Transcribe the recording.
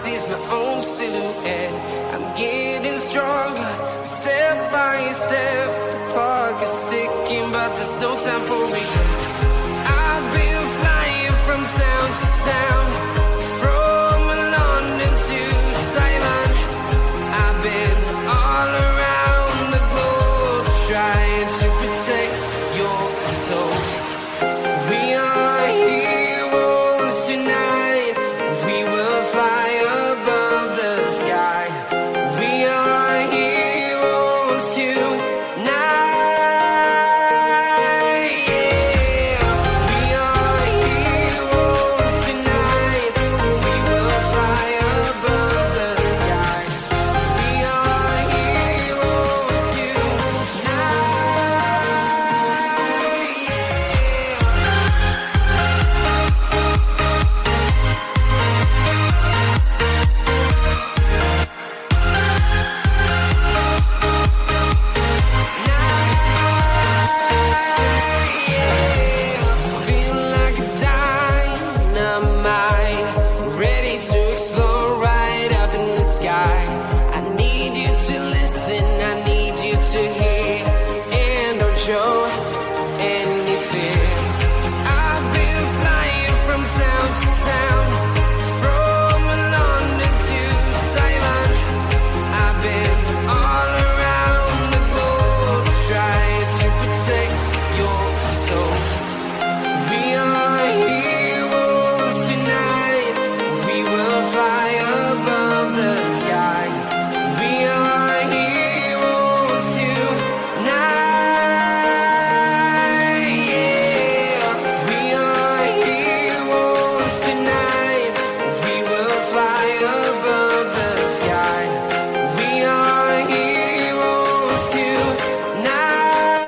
sees my own silhouette. I'm getting stronger, step by step. The clock is ticking, but there's no time for regrets. I've been flying from town to town, from London to Taiwan. I've been all around the globe, trying to protect your soul. We are heroes tonight. We will fly above the sky. We are heroes tonight. Yeah. We are heroes tonight. We will fly above the sky. We are heroes tonight. Feel like a dynamite, ready to explode right up in the sky. I need you to listen, I need